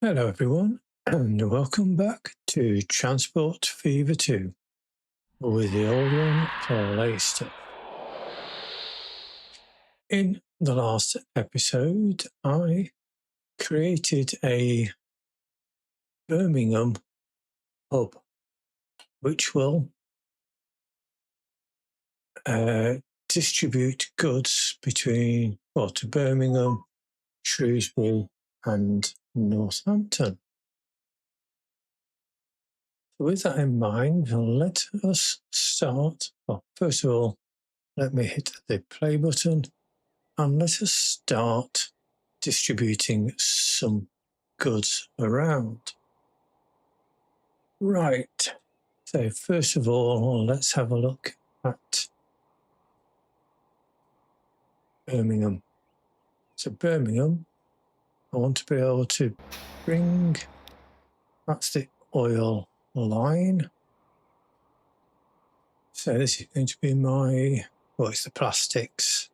Hello everyone, and welcome back to Transport Fever 2 with the old one play stuff. In the last episode, I created a Birmingham hub which will distribute goods to Birmingham, Shrewsbury and Northampton. With that in mind, let us start. Well, first of all, let me hit the play button and let us start distributing some goods around. Right, so first of all, let's have a look at Birmingham. So Birmingham, I want to be able to bring, that's the oil line. So this is going to be my, it's the plastics.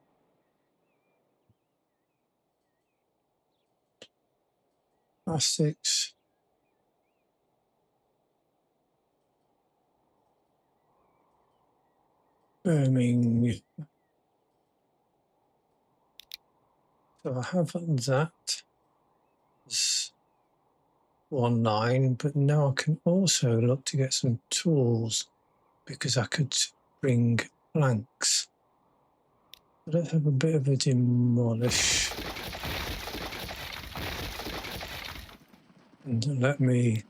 Plastics. Birmingham. So I have that as one line, but now I can also look to get some tools because I could bring planks. Let's have a bit of a demolish. And let me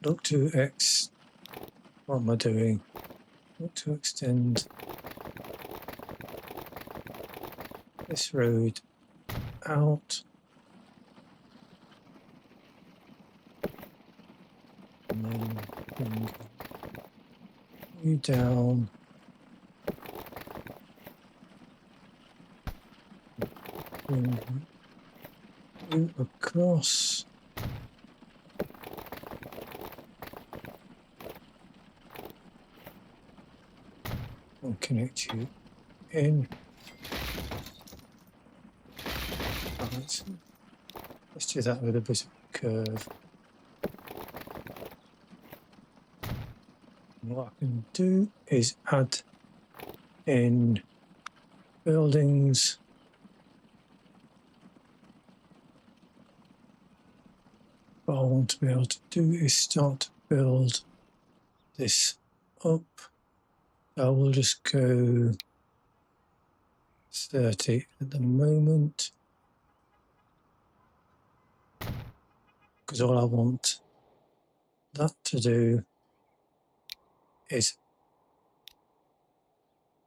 look to what am I doing? Look to extend this road out. And then bring you down. Bring you across. And connect you in. Right. Let's do that with a bit of a curve. And what I can do is add in buildings. What I want to be able to do is start to build this up. I will just go 30 at the moment because all I want that to do is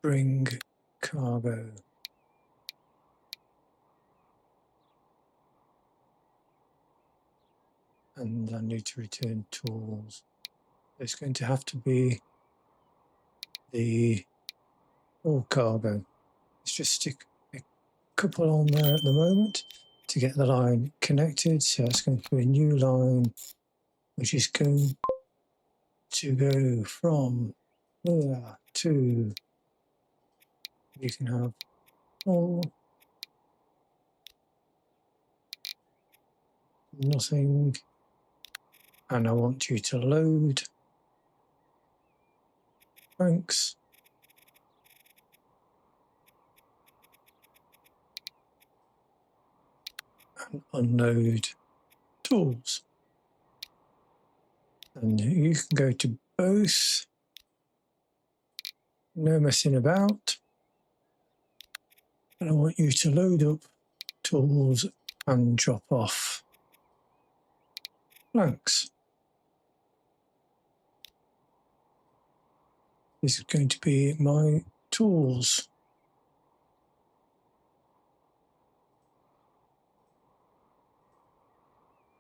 bring cargo. And I need to return tools. It's going to have to be the all cargo. Let's just stick a couple on there at the moment to get the line connected. So it's going to be a new line, which is going to go from there to, you can have all, nothing, and I want you to load banks. And unload tools. And you can go to both. No messing about. And I want you to load up tools and drop off blanks. This is going to be my tools.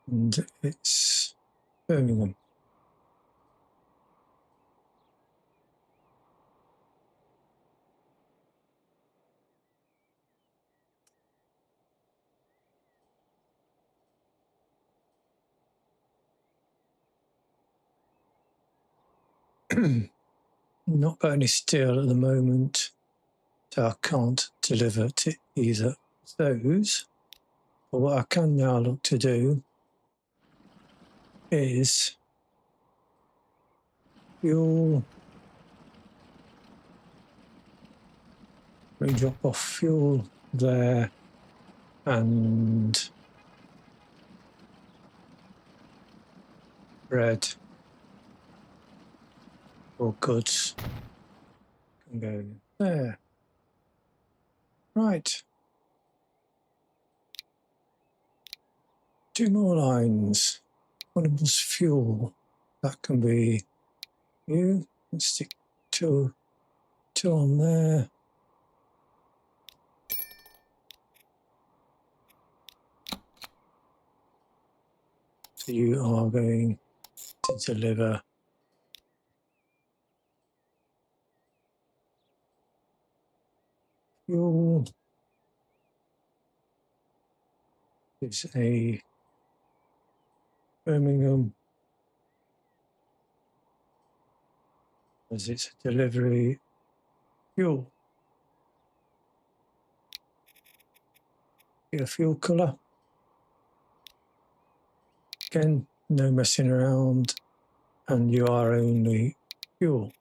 And it's Birmingham. Not got any steel at the moment, so I can't deliver to either of those. But what I can now look to do is fuel. We drop off fuel there and bread or goods can go there. Right. 2 more lines. One of them's fuel. That can be you. Let's stick two on there. So you are going to deliver fuel. It's a Birmingham, as it's a delivery fuel. Get a fuel colour. Again, no messing around, and you are only fuel.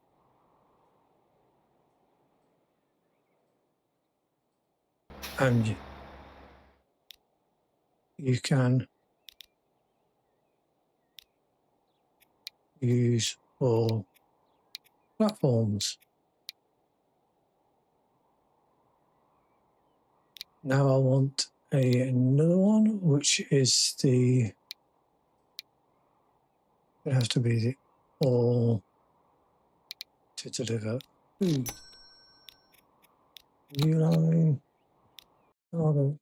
And you can use all platforms. Now I want another one, which is it has to be the all to deliver food. New line, cargo,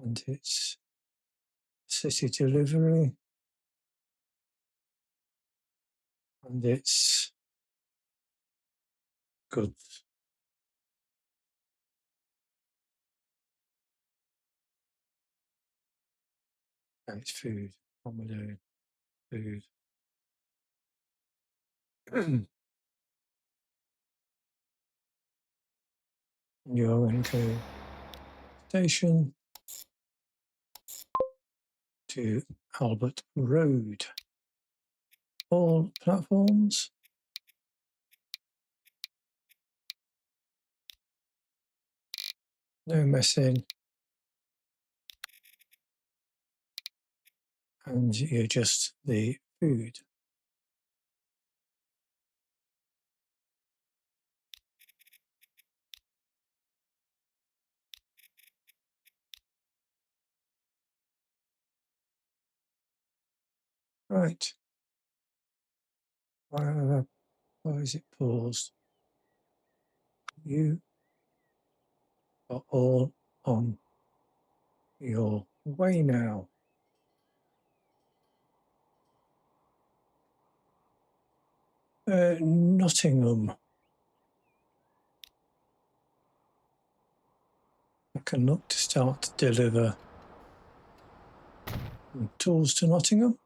and it's city delivery, and it's goods. And it's food. What am I doing? Food. You're going to go station to Albert Road. All platforms. No messing. And you adjust the food. Right. Why is it paused? You are all on your way now. Nottingham. I can look to start to deliver tools to Nottingham.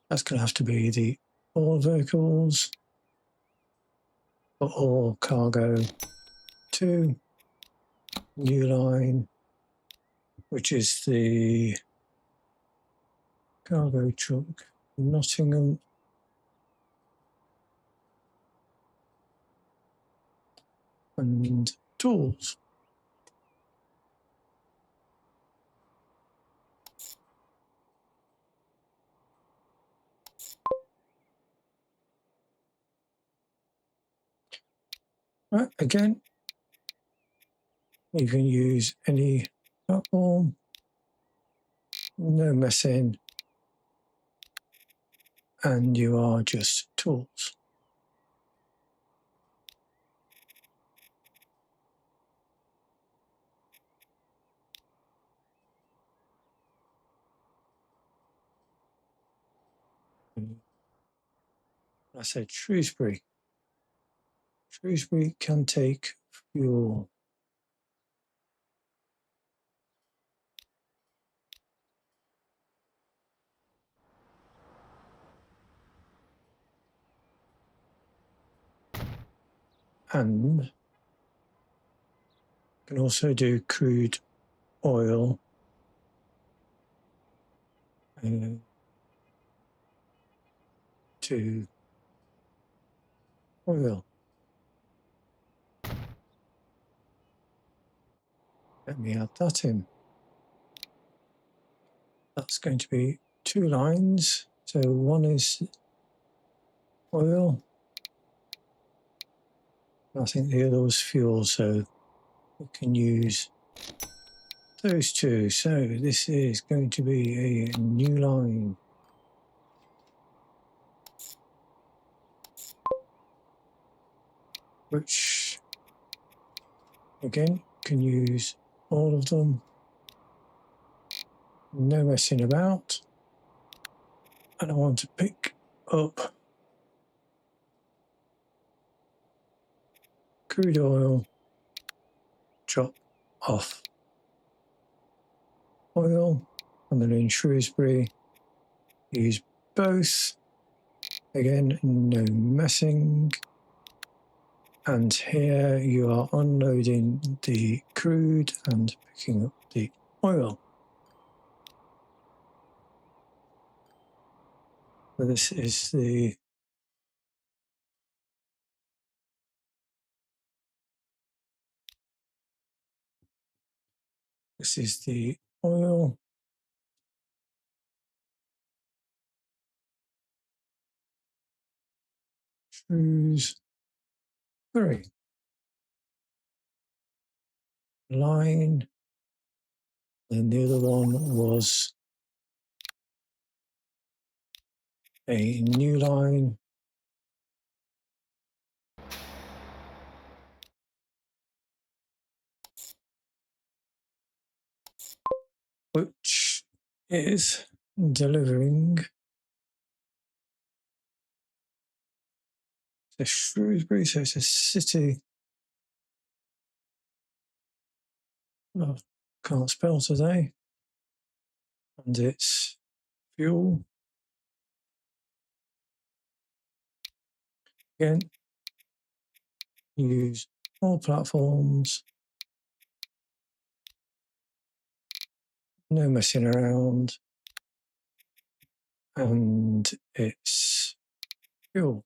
That's going to have to be the all vehicles or all cargo to new line, which is the cargo truck, Nottingham. And tools. Right, again, you can use any platform, no messing, and you are just tools. I said Shrewsbury. Shrewsbury can take fuel. and can also do crude oil to oil. Let me add that in. That's going to be 2 lines. So one is oil. I think the other was fuel, so we can use those two. So this is going to be a new line. Which, again, can use all of them. No messing about. And I want to pick up crude oil, drop off oil, and then in Shrewsbury, use both. Again, no messing. And here you are unloading the crude and picking up the oil. So this is the oil. Shrewsbury line. And the other one was a new line. Which is delivering to Shrewsbury, so it's a city. Oh, can't spell today. And it's fuel. Again, use all platforms. No messing around. And it's fuel.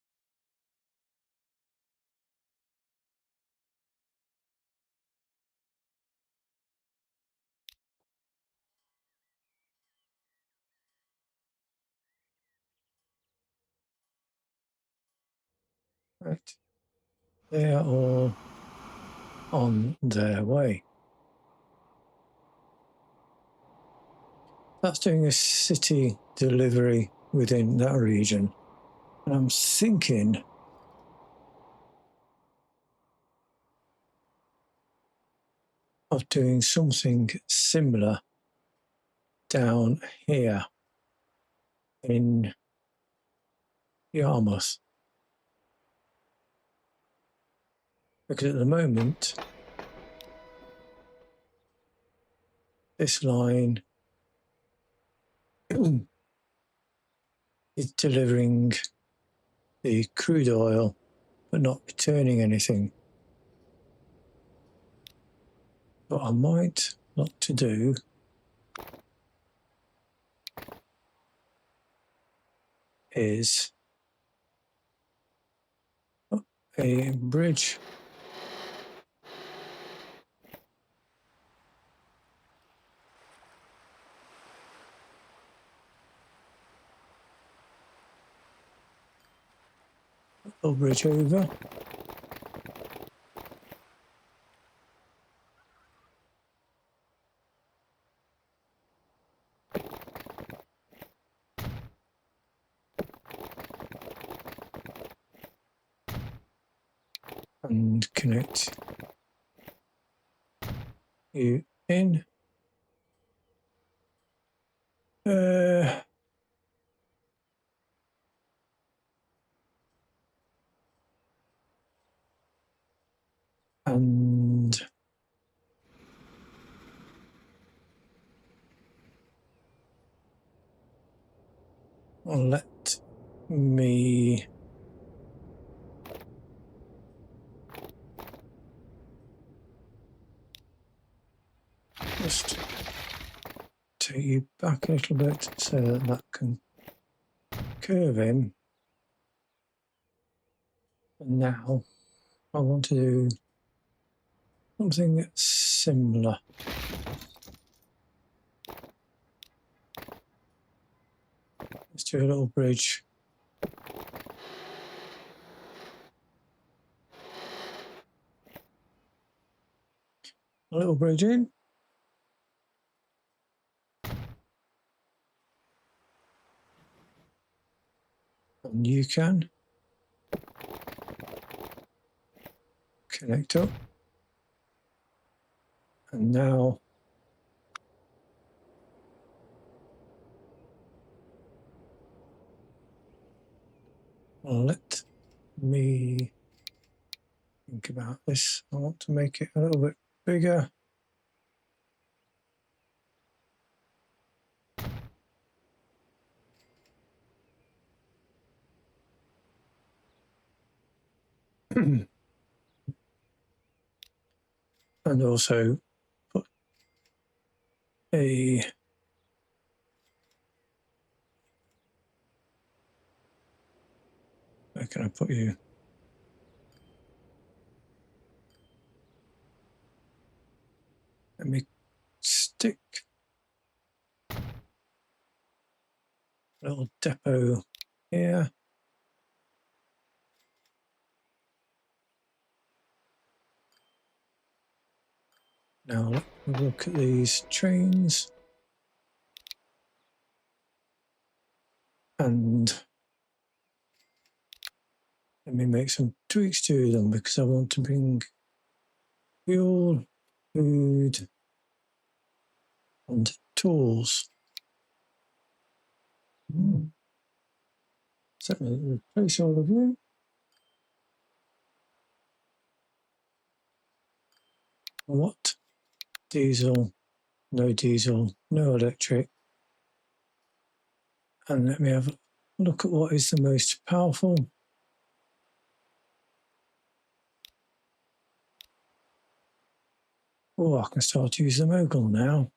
Right. They are all on their way. That's doing a city delivery within that region. And I'm thinking of doing something similar down here in Yarmouth. Because at the moment, this line is delivering the crude oil, but not returning anything. What I might like to do is a bridge over and connect you in. And let me just take you back a little bit so that that can curve in. And now I want to do something similar. Let's do a little bridge. A little bridge in. And you can connect up. And now let me think about this. I want to make it a little bit bigger. And also put a where can I put you? Let me stick a little depot here. Now let's look at these trains. And let me make some tweaks to them because I want to bring fuel, food, and tools. So let me replace all of you. What? Diesel, no electric. And let me have a look at what is the most powerful. Oh, I can start to use the mogul now.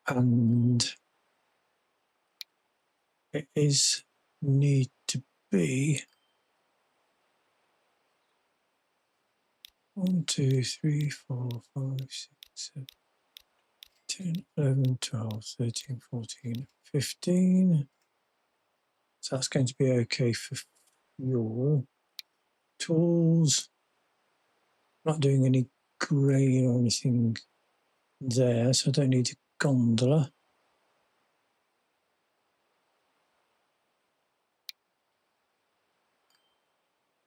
And it is need to be 1, 2, 3, 4, 5, 6, 7, 10, 11, 12, 13, 14, 15. So that's going to be okay for fuel. Tools. Not doing any grain or anything there, so I don't need a gondola.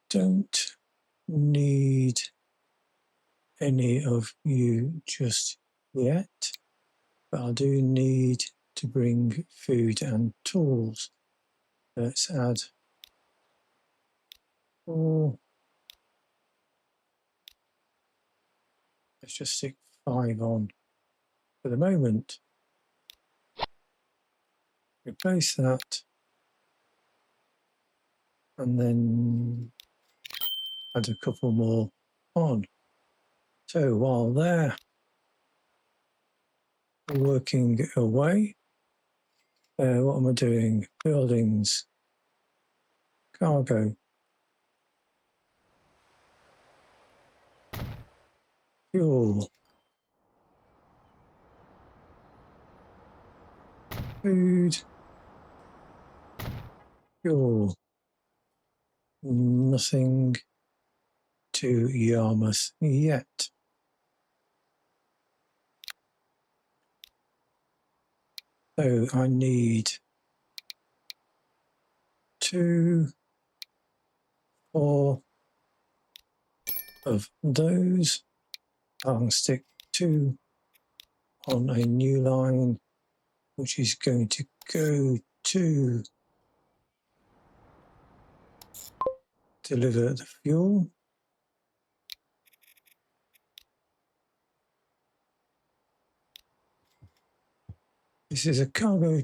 Don't need any of you just yet, but I do need to bring food and tools. Let's add 4. Let's just stick 5 on for the moment. Replace that, and then add a couple more on. So while they're working away, what am I doing? Buildings, cargo, fuel, food, fuel. Nothing to Yarmouth yet. So I need 2, 4 of those. I'll stick 2 on a new line, which is going to go to deliver the fuel. This is a cargo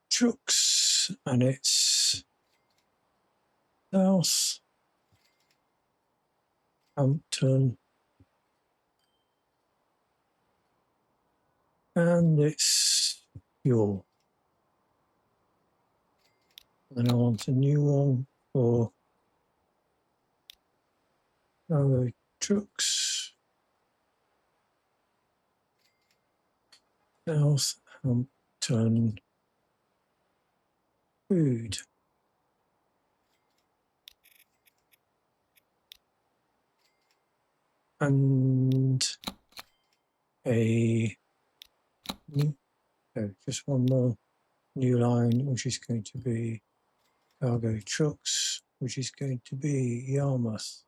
trucks and it's south. Southampton, and it's fuel. Then I want a new one for cargo trucks. Southampton food. And a new, just one more new line, which is going to be cargo trucks, which is going to be Yarmouth.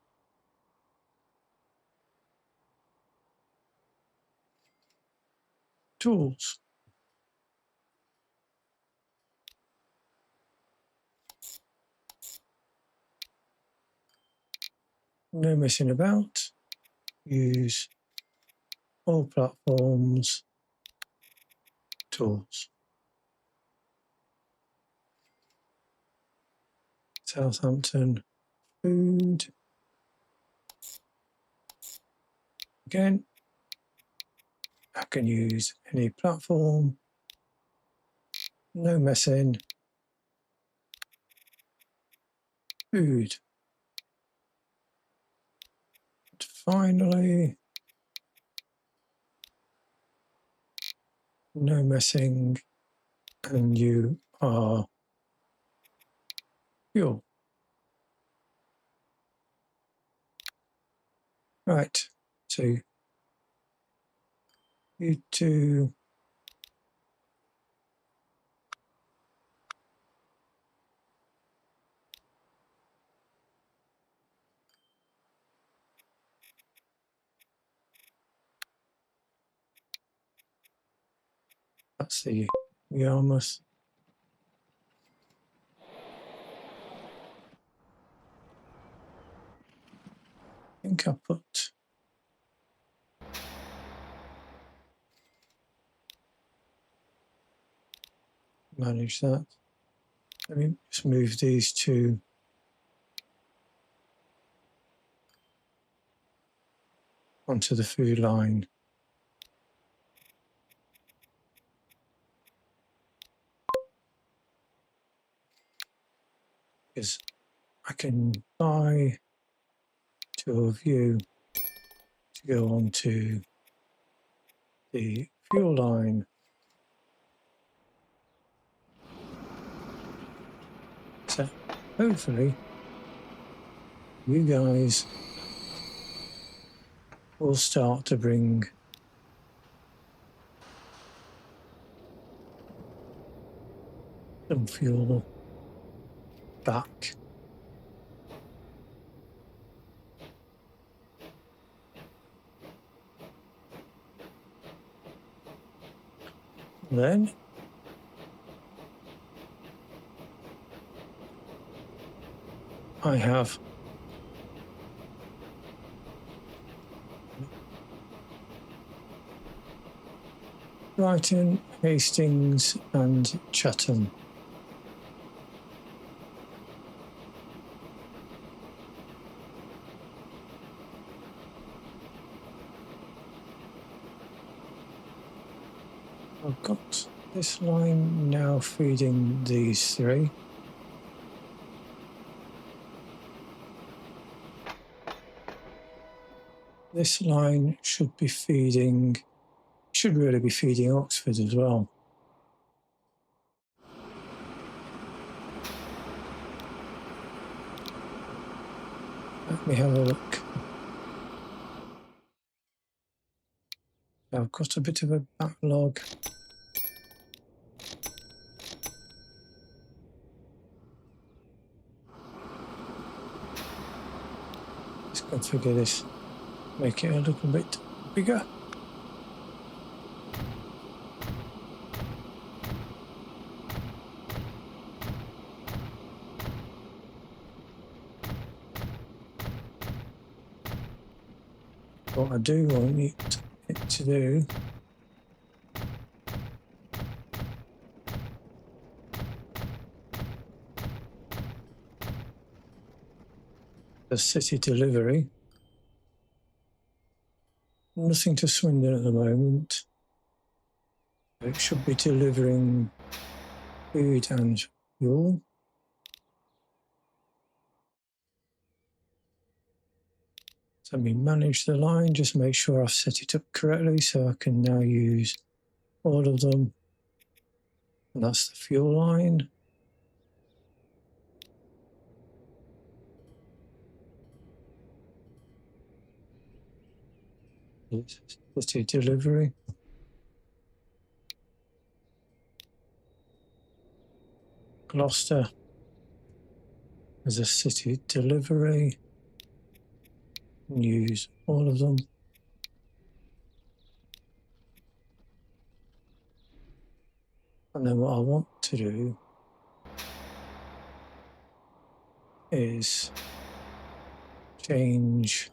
Tools. No messing about. Use all platforms. Tools. Southampton food. Again, I can use any platform. No messing. Food. And finally, no messing, and you are fuel. Right, so you two that's the Yarmouth. I think I put manage that. Let me just move these two onto the food line. Because I can buy two of you to go onto the fuel line. So hopefully you guys will start to bring some fuel back. Then I have Brighton, Hastings and Chatham. I've got this line now feeding these three. This line should really be feeding Oxford as well. Let me have a look. I've got a bit of a backlog. Let's configure this, make it a little bit bigger. What I do want it to do the city delivery. nothing to Swindon at the moment. It should be delivering food and fuel. So let me manage the line, just make sure I've set it up correctly so I can now use all of them. And that's the fuel line. City delivery. Gloucester as a city delivery. Use all of them. And then what I want to do is change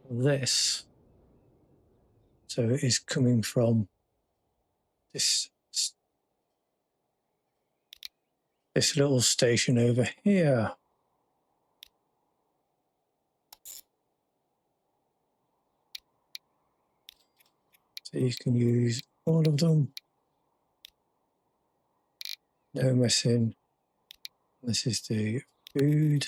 this so it is coming from this little station over here. So you can use all of them. No messing. This is the food.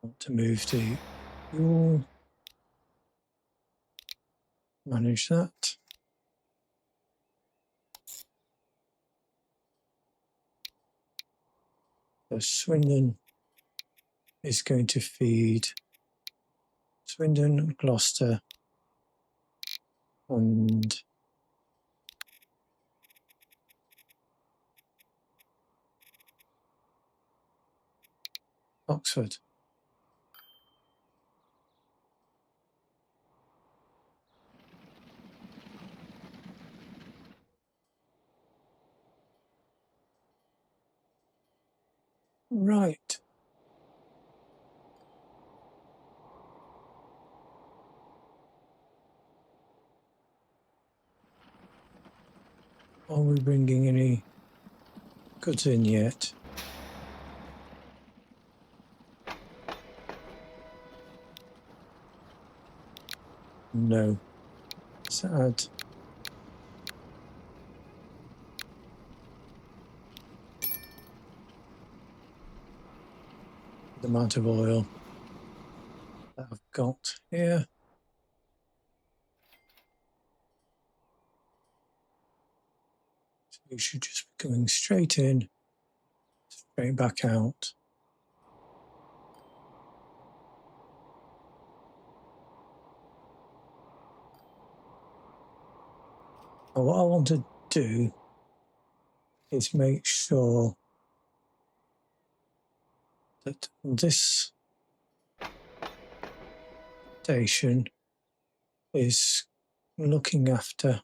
I want to move the fuel. Manage that. So Swindon is going to feed Swindon, Gloucester, and Oxford. Right. Are we bringing any goods in yet? No. Sad. The amount of oil that I've got here. So you should just be coming straight in, straight back out. And what I want to do is make sure that this station is looking after.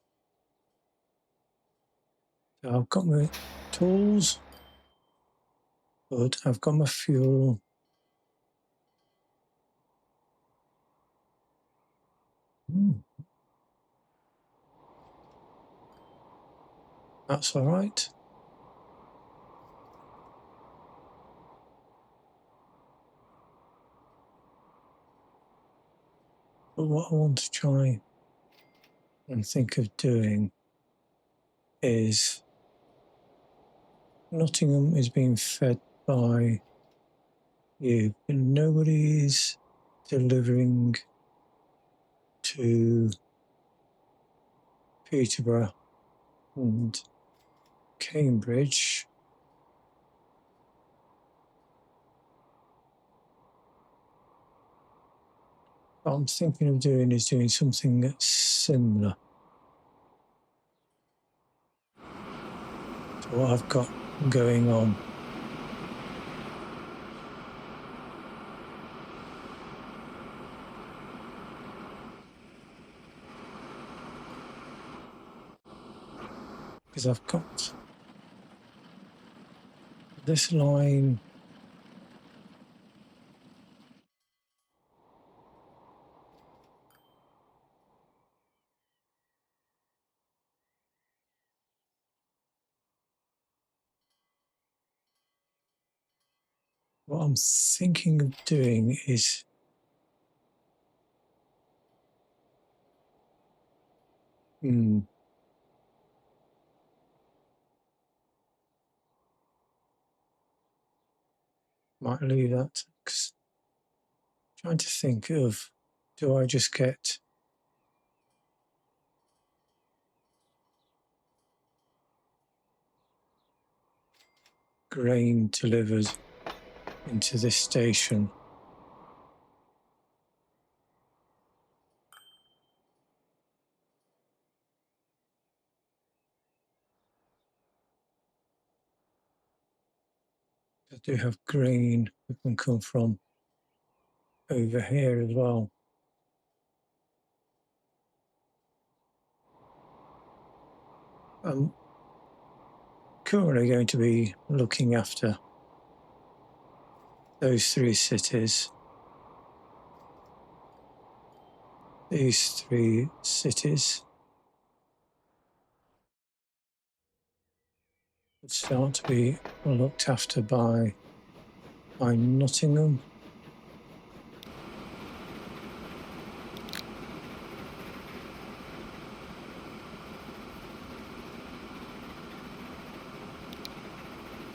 So I've got my tools, but I've got my fuel. That's all right. But what I want to try and think of doing is Nottingham is being fed by you, but nobody is delivering to Peterborough and Cambridge. What I'm thinking of doing is doing something that's similar to what I've got going on. Because I've got this line What I'm thinking of doing is might leave that. 'Cause trying to think of, do I just get grain delivered into this station? I do have grain that can come from over here as well. I'm currently going to be looking after those three cities. These three cities would start to be looked after by Nottingham.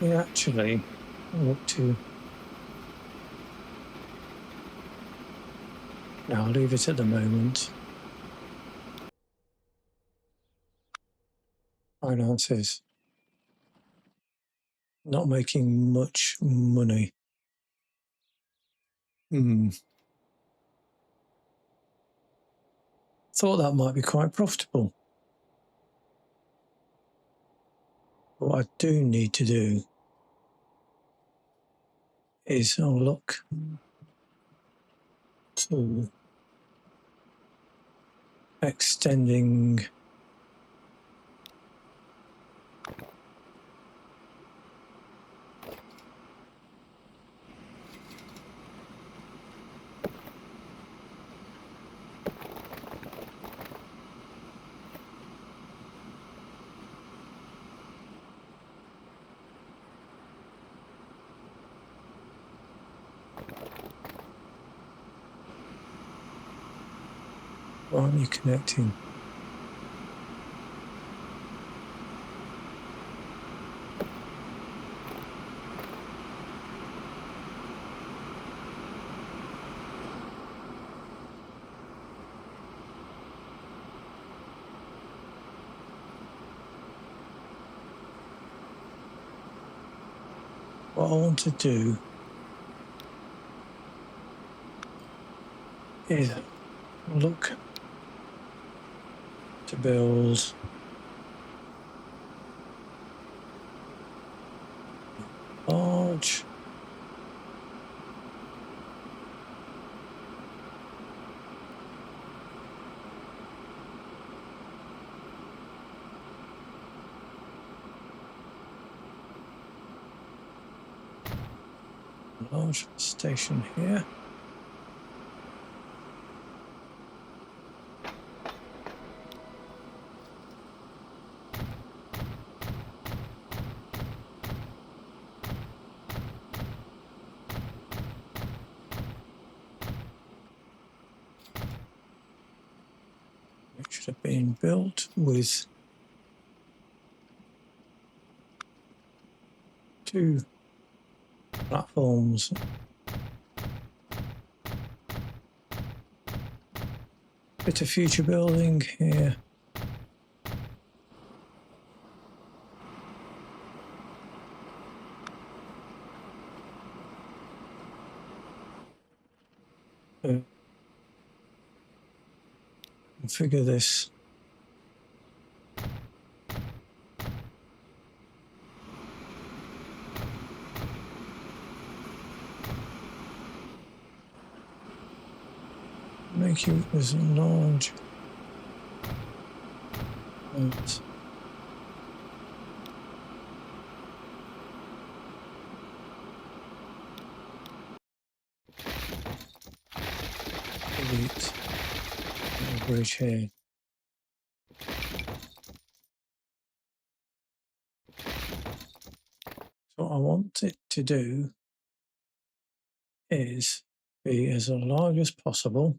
We actually look to. Now I'll leave it at the moment. Finances. Not making much money. Thought that might be quite profitable. What I do need to do is I'll look to extending why aren't you connecting? What I want to do is look to build large station here. It should have been built with two platforms. Bit of future building here. Configure this. Make you as large as delete the bridge here. So what I want it to do is be as large as possible.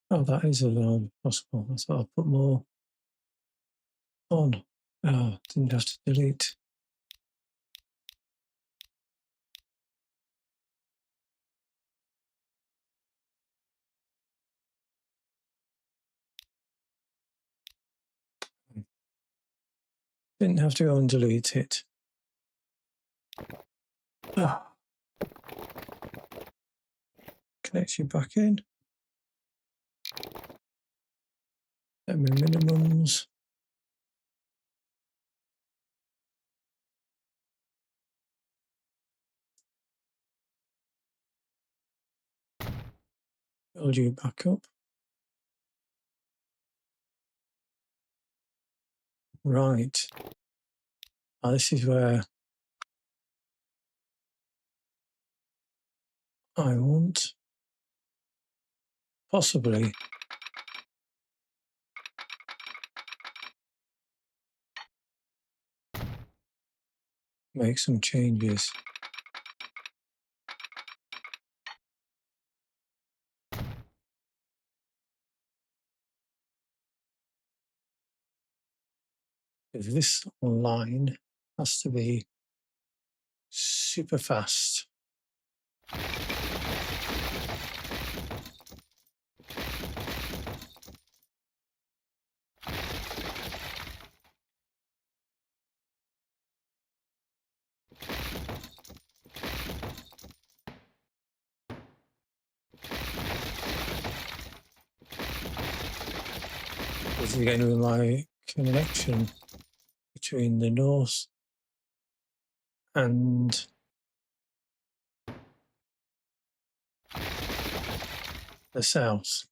Oh, that is as large as possible. I thought I'll put more on. Oh, didn't have to delete. Didn't have to go and delete it. Ah. Connects you back in. Let me minimums. Build you back up. Right. Now this is where I want possibly make some changes. Because this line has to be super fast. This is going to be my connection between the north and the south.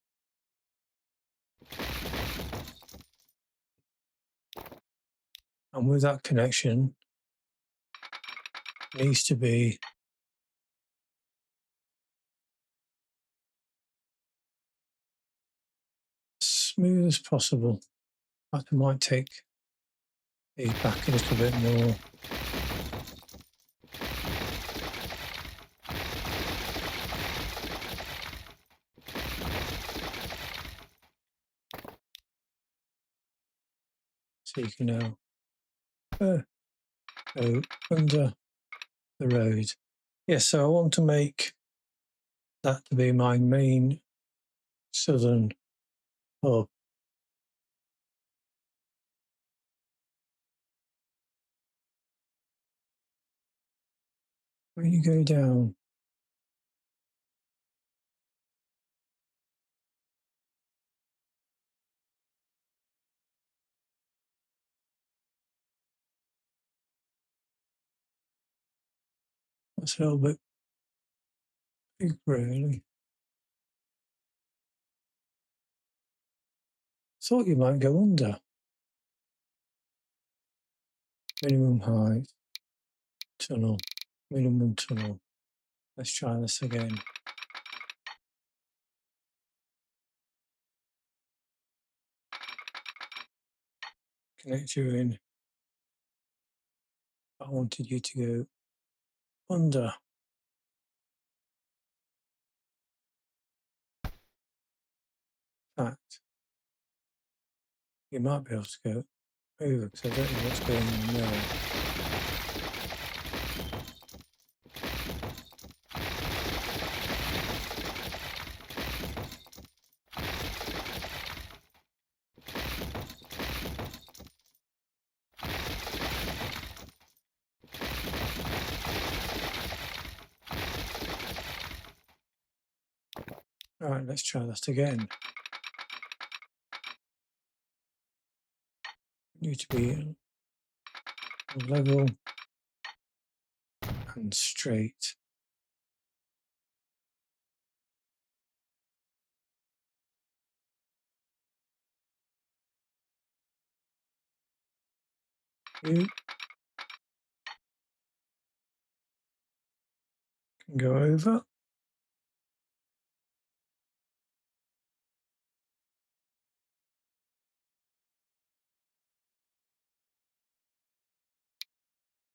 And with that connection, needs to be as smooth as possible. I might take these back a little bit more. So you can now go under the road. Yes, so I want to make that to be my main southern hub. When you go down, that's a little bit big, really. Thought you might go under. Minimum height, tunnel, minimum tunnel. Let's try this again. Connect you in. I wanted you to go under. In fact, you might be able to go over because I don't know what's going on there. All right, let's try that again. Need to be level and straight. You can go over.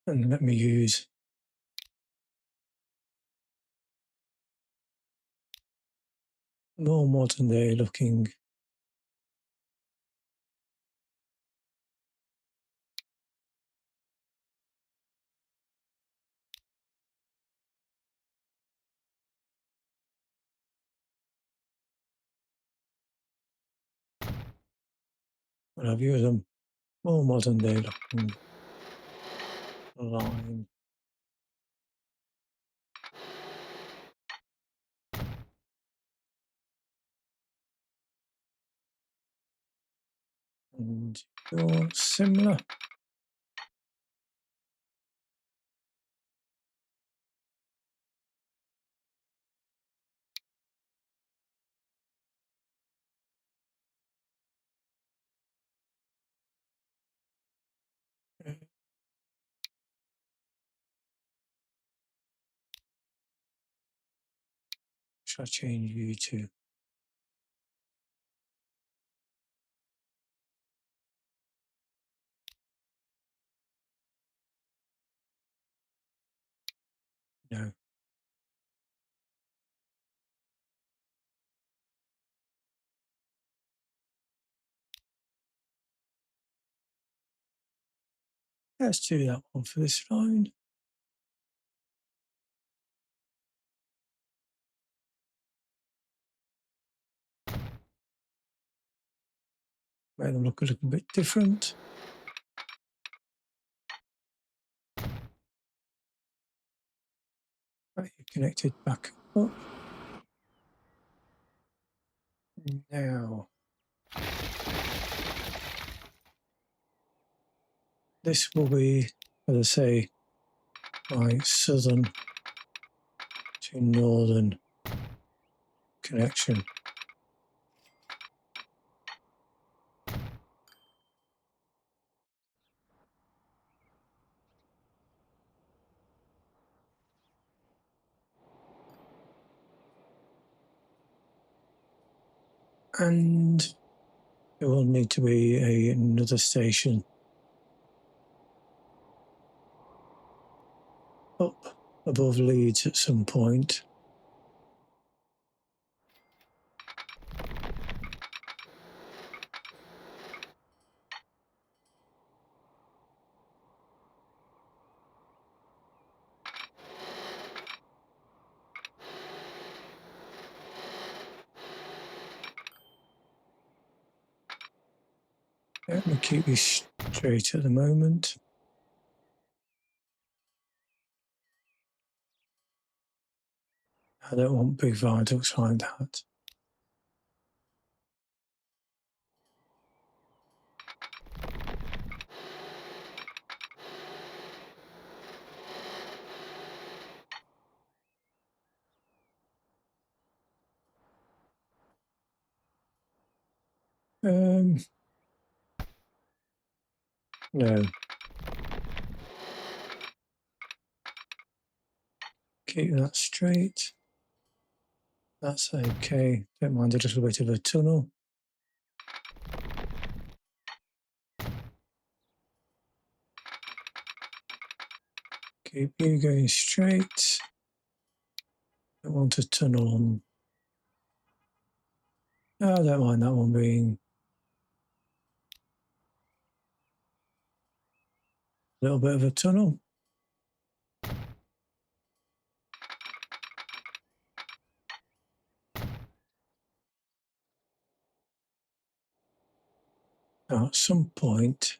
And let me use more modern day looking. But I've used a more modern day looking line. And you're similar. Should I change you to? No. Let's do that one for this line. Make them look a little bit different. Right, connected back up. Now, this will be, as I say, my southern to northern connection. And there will need to be another station up above Leeds at some point. Let me keep this straight at the moment. I don't want big viaducts like that. No. Keep that straight. That's okay. Don't mind a little bit of a tunnel. Keep you going straight. Don't want a tunnel on. Oh, I don't mind that one being a little bit of a tunnel. Now, at some point,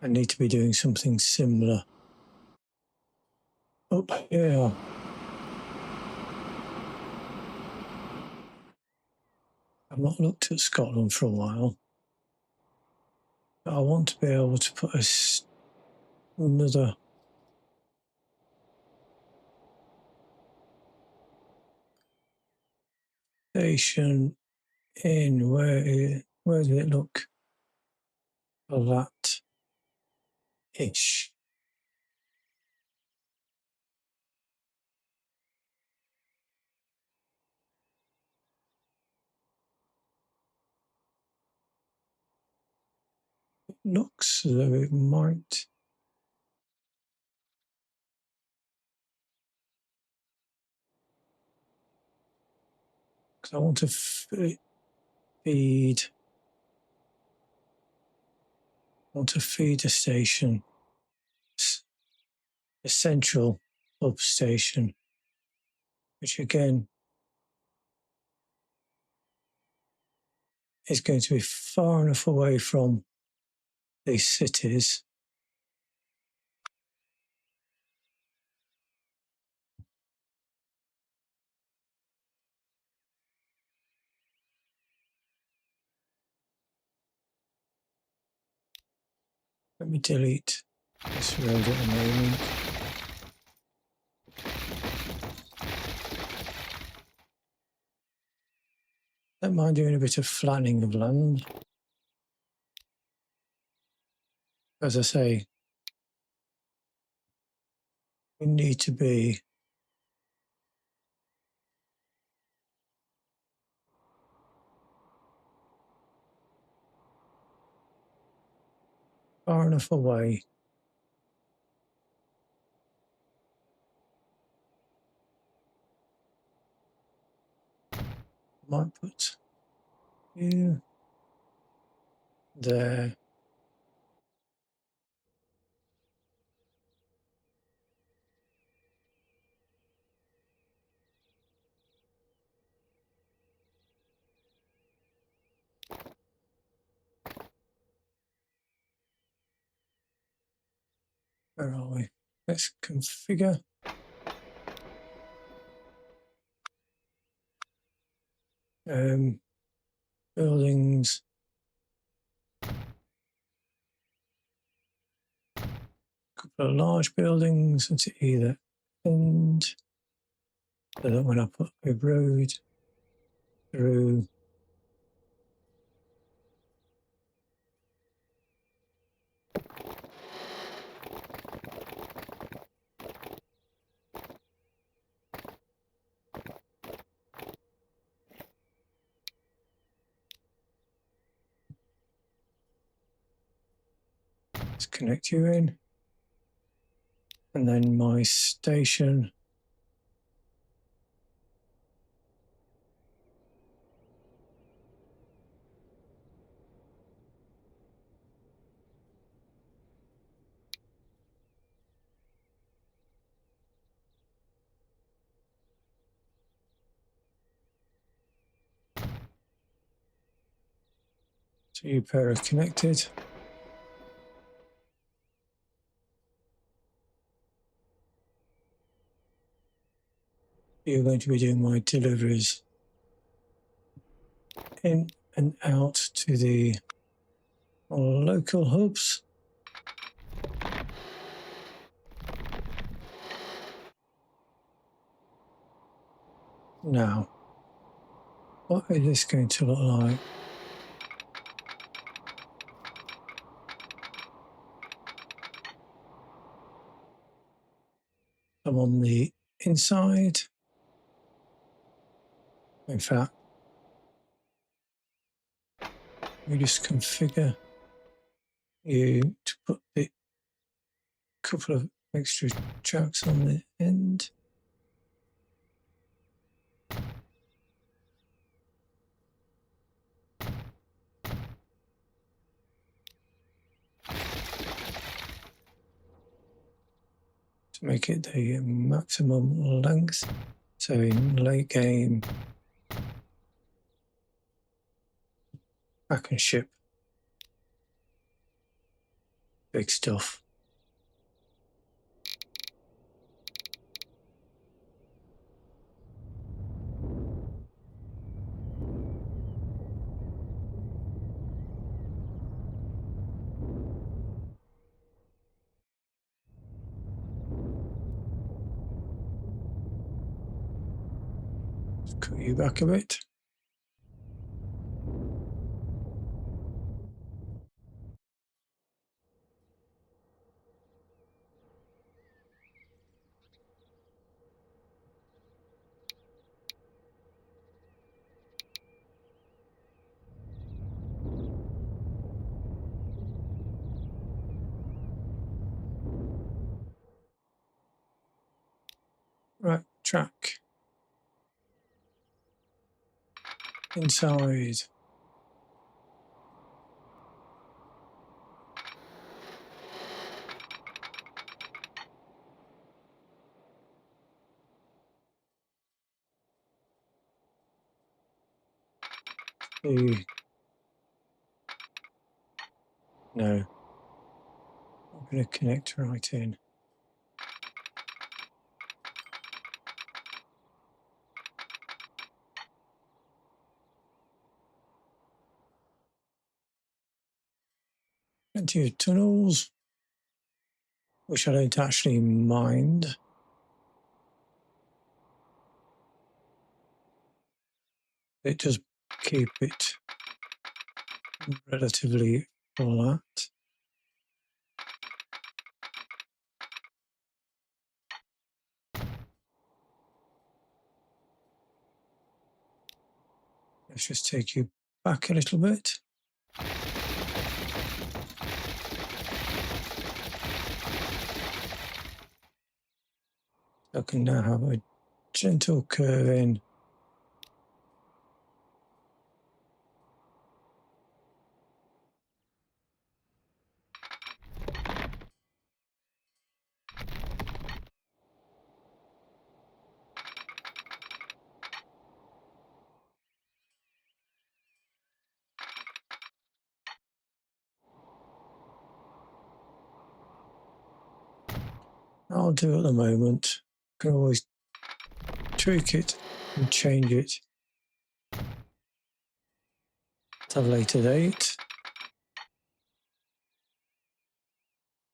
I need to be doing something similar up here. I've not looked at Scotland for a while, but I want to be able to put another station in. Where does it look for that ish? looks as though it might. Because I want to feed. I want to feed a station, a central hub station, which again is going to be far enough away from these cities. Let me delete this road at the moment. Don't mind doing a bit of flattening of land. As I say, we need to be far enough away. Might put you there. Where are we? Let's configure. Buildings. Couple of large buildings into either end. So that when I put a road through, let's connect you in. And then my station. So you pair are connected. You're going to be doing my deliveries in and out to the local hubs. Now, what is this going to look like? I'm on the inside. In fact, we just configure you to put the couple of extra tracks on the end. To make it the maximum length. So in late game, I can ship big stuff. Cut you back a bit. track. Inside. No. I'm going to connect right in. Plenty of tunnels, which I don't actually mind. It does keep it relatively flat. Let's just take you back a little bit. I can now have a gentle curve in. I'll do at the moment. Can always tweak it and change it at a later date.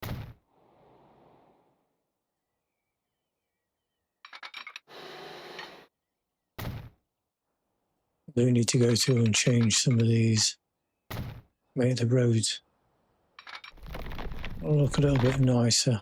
I do need to go through and change some of these, make the road look a little bit nicer.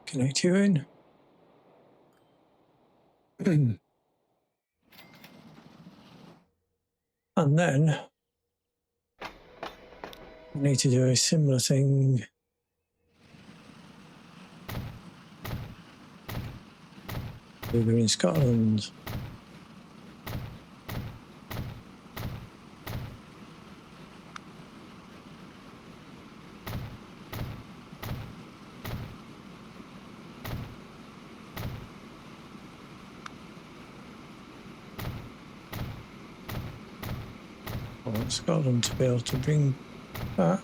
Connect you in. And then I need to do a similar thing over in Scotland. I want Scotland to be able to bring back.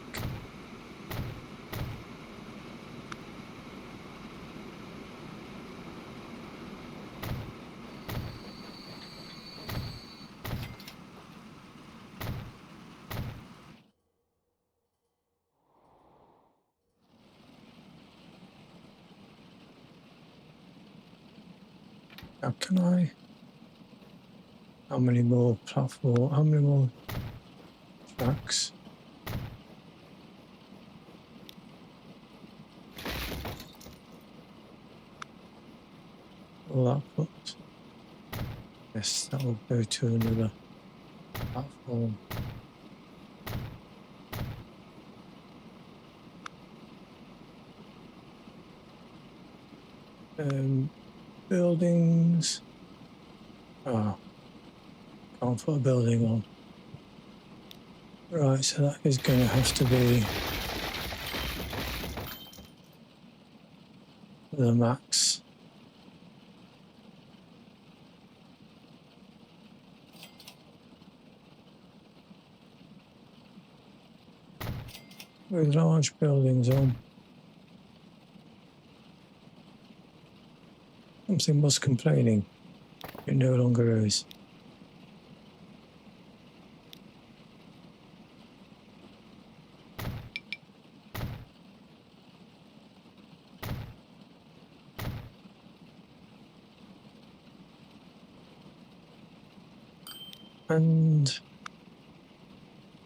How can I? How many more platforms? How many more tracks? Will that put? Yes, that will go to another platform. Buildings. Oh, can't put a building on. Right, so that is going to have to be the max. With large buildings on. Something was complaining. It no longer is. And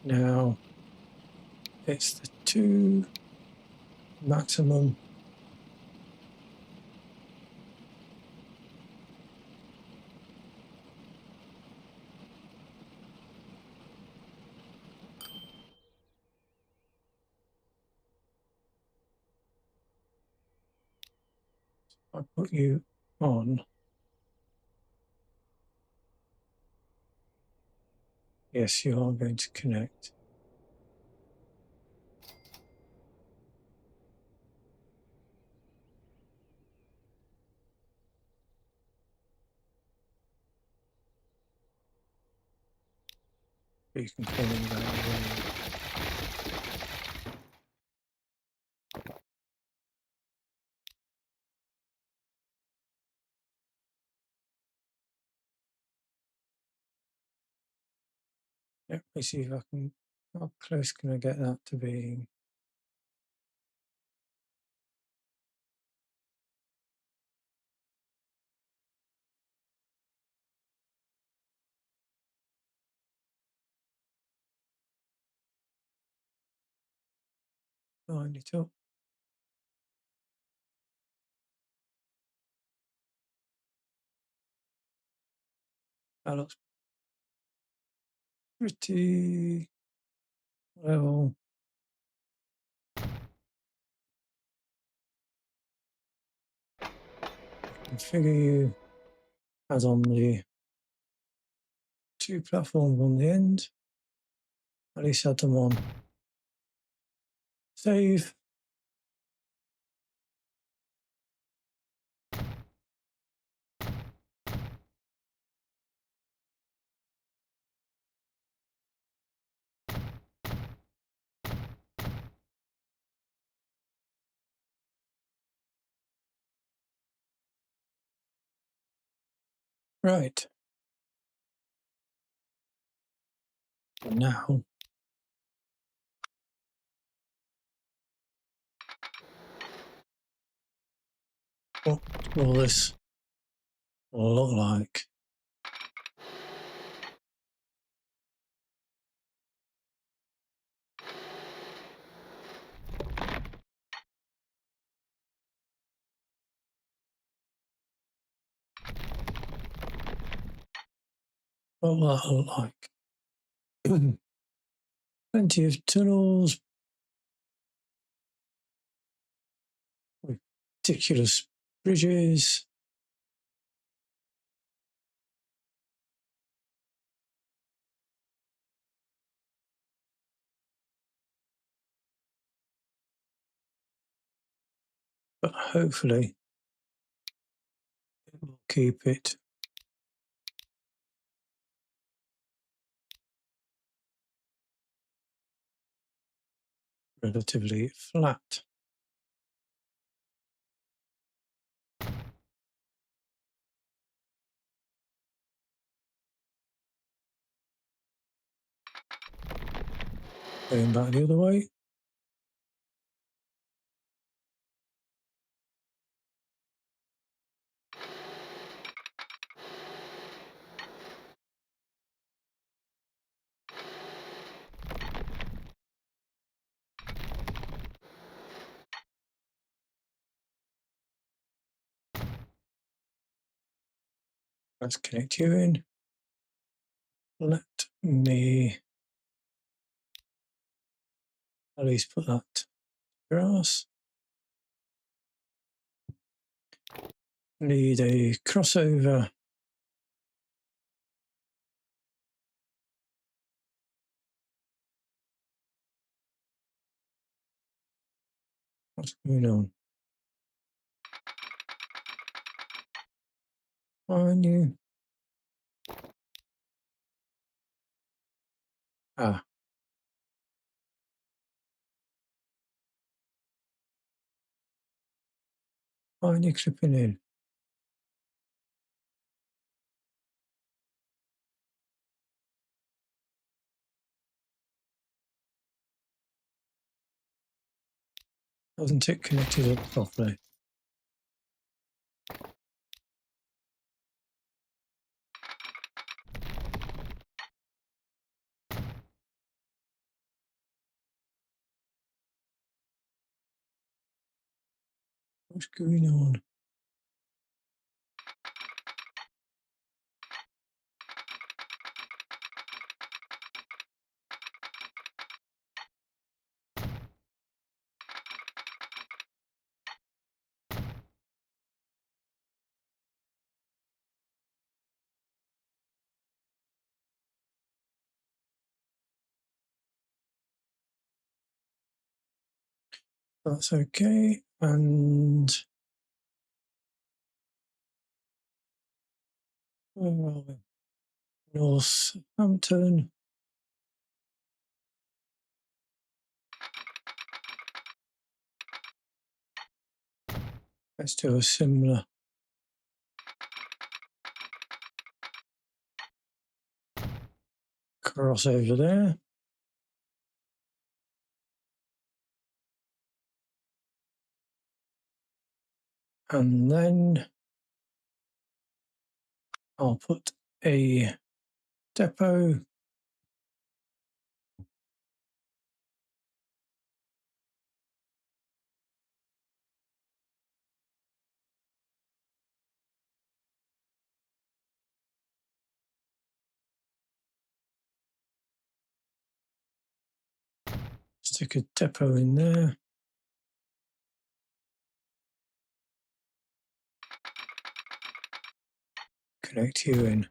now it's the 2 maximum I put you on. Yes, you are going to connect. You can call them that way. Let me see if I can. How close can I get that to being? Line it up. That looks pretty level. Configure you as on the two platforms on the end. At least add them on. Save. Right. Now, what will this look like? What will that look like? Plenty of tunnels, ridiculous bridges. But hopefully it will keep it relatively flat. Going back the other way. Let's connect you in. Let me at least put that grass. Need a crossover. What's going on? Are you? Ah, are you clipping in? Hasn't it connected up properly? What's going on? That's okay. And Northampton. Let's do a similar cross over there. And then I'll put a depot stick a depot in there. Connect you in.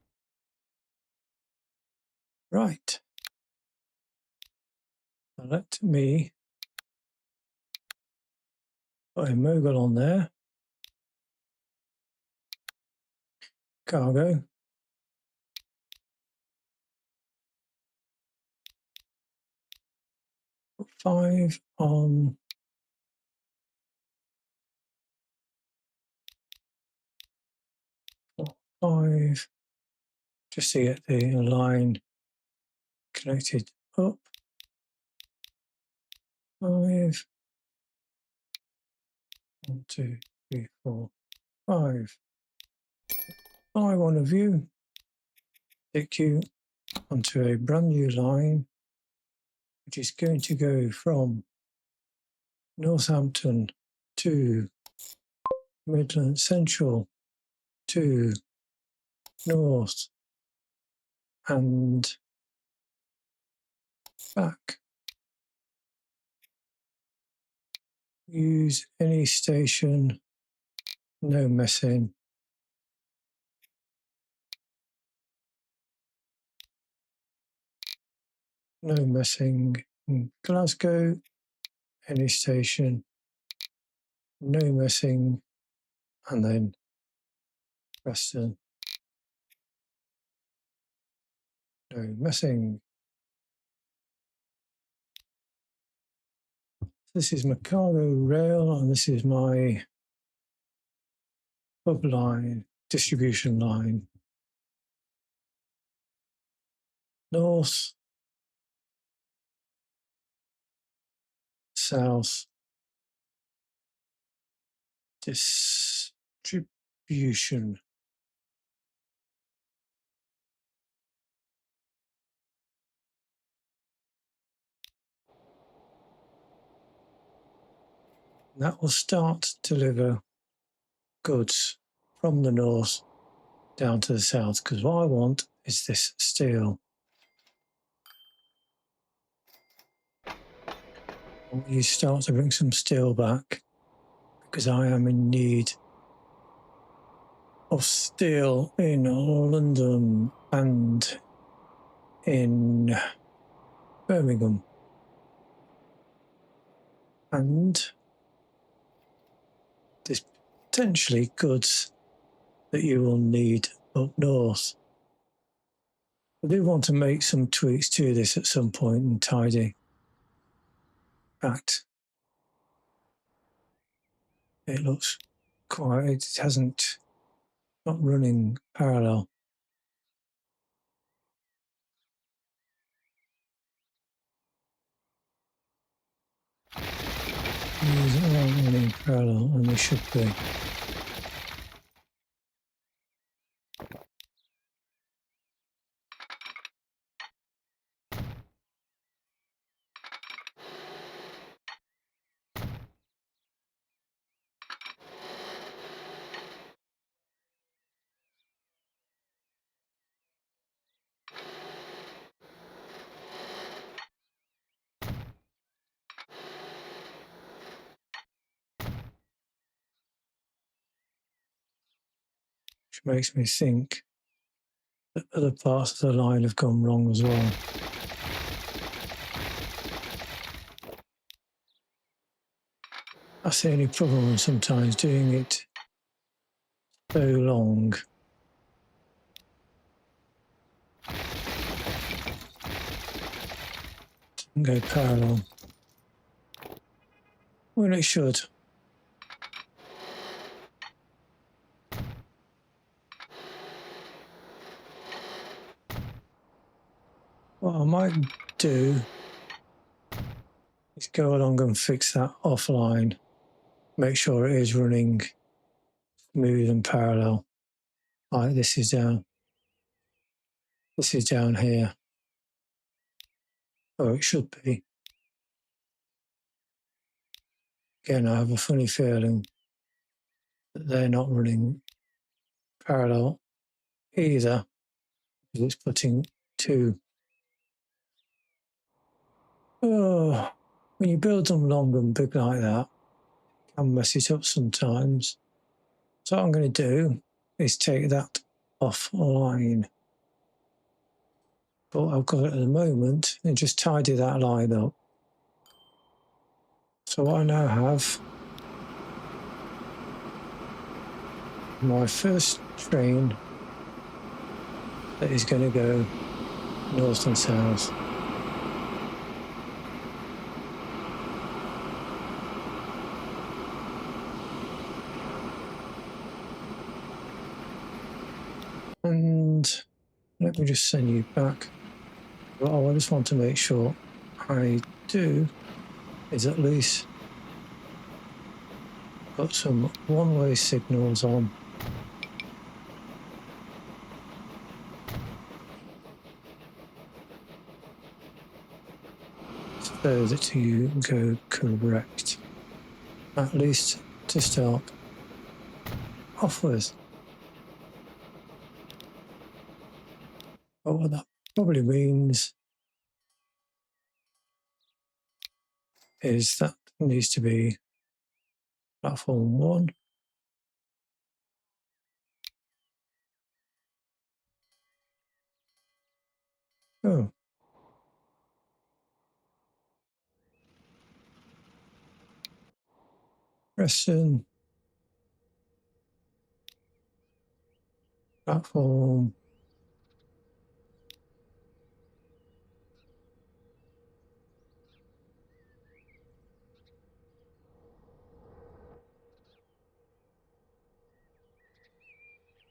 Right. Now let me put a mogul on there. Cargo. Put 5 on. Put 5. Just to get the line connected up. 5. 1, 2, 3, 4, 5. 5 on a view. Take you onto a brand new line, which is going to go from Northampton to Midland Central to North and back. Use any station, no messing. No messing in Glasgow, any station, no messing, and then Preston, no messing. This is my cargo rail, and this is my hub line, distribution line. North, south, distribution. That will start to deliver goods from the north down to the south, because what I want is this steel. You start to bring some steel back, because I am in need of steel in London and in Birmingham. And there's potentially goods that you will need up north. I do want to make some tweaks to this at some point and tidy. In fact, it looks quite, it hasn't, not running parallel. These aren't running parallel, and they should be. Which makes me think that other parts of the line have gone wrong as well. That's the only problem sometimes doing it so long. And go parallel. Well, it should. What I might do is go along and fix that offline. Make sure it is running smooth and parallel. Right, this is down. This is down here. Oh, it should be. Again, I have a funny feeling that they're not running parallel either, because it's putting two. Oh, when you build them long and big like that, it can mess it up sometimes. So what I'm going to do is take that offline. But I've got it at the moment and just tidy that line up. So I now have my first train that is going to go north and south. And let me just send you back. What I just want to make sure I do is at least put some one-way signals on. So that you go correct, at least to start off with. But what that probably means is that needs to be platform 1. Oh. Preston. Platform.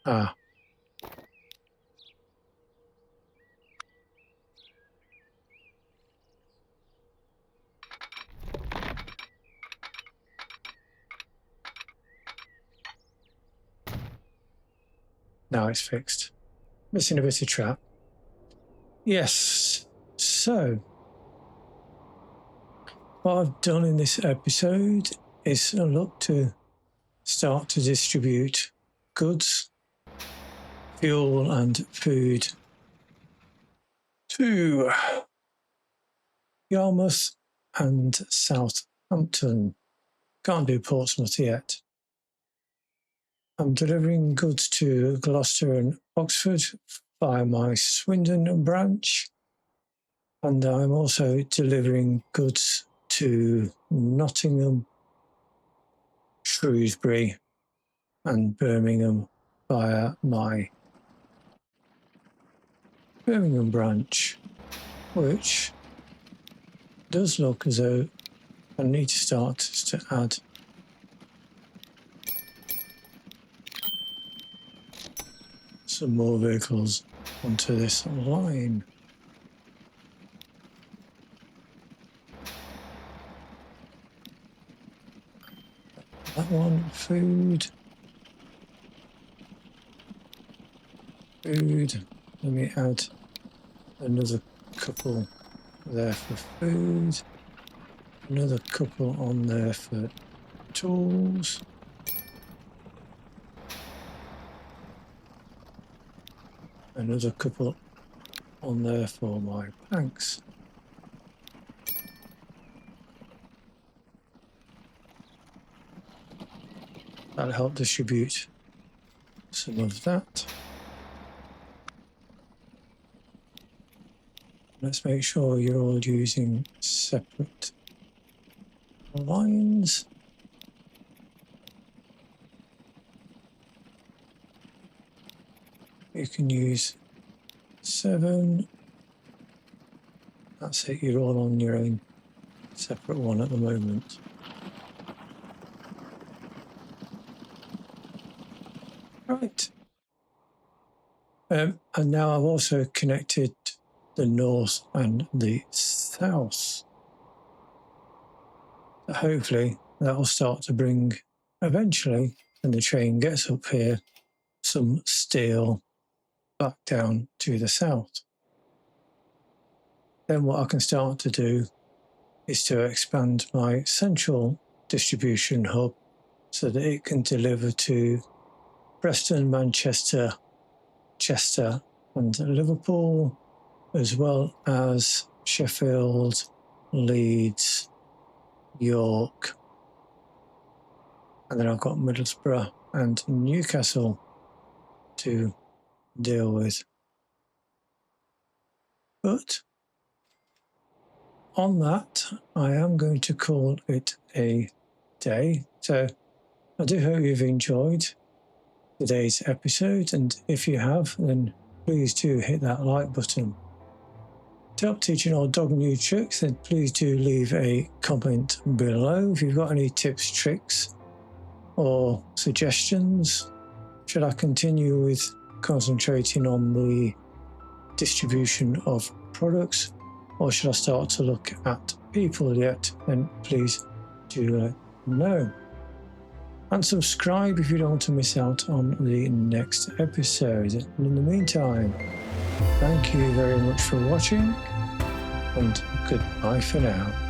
Ah. Now it's fixed. Missing a bit of track. Yes. So, what I've done in this episode is look to start to distribute goods, fuel and food to Yarmouth and Southampton. Can't do Portsmouth yet. I'm delivering goods to Gloucester and Oxford via my Swindon branch, and I'm also delivering goods to Nottingham, Shrewsbury and Birmingham via my Birmingham branch, which does look as though I need to start to add some more vehicles onto this line. That one, food. Food. Let me add another couple there for food. Another couple on there for tools. Another couple on there for my planks. That'll help distribute some of that. Let's make sure you're all using separate lines. you can use 7. That's it, you're all on your own separate one at the moment. Right. And now I've also connected the north and the south. Hopefully that will start to bring, eventually, when the train gets up here, some steel back down to the south. Then what I can start to do is to expand my central distribution hub so that it can deliver to Preston, Manchester, Chester and Liverpool, as well as Sheffield, Leeds, York, and then I've got Middlesbrough and Newcastle to deal with. But on that, I am going to call it a day. So I do hope you've enjoyed today's episode, and if you have, then please do hit that like button. To help teaching our dog new tricks, then please do leave a comment below if you've got any tips, tricks or suggestions. Should I continue with concentrating on the distribution of products, or should I start to look at people yet? Then please do let me know. And subscribe if you don't want to miss out on the next episode. And in the meantime, thank you very much for watching, and goodbye for now.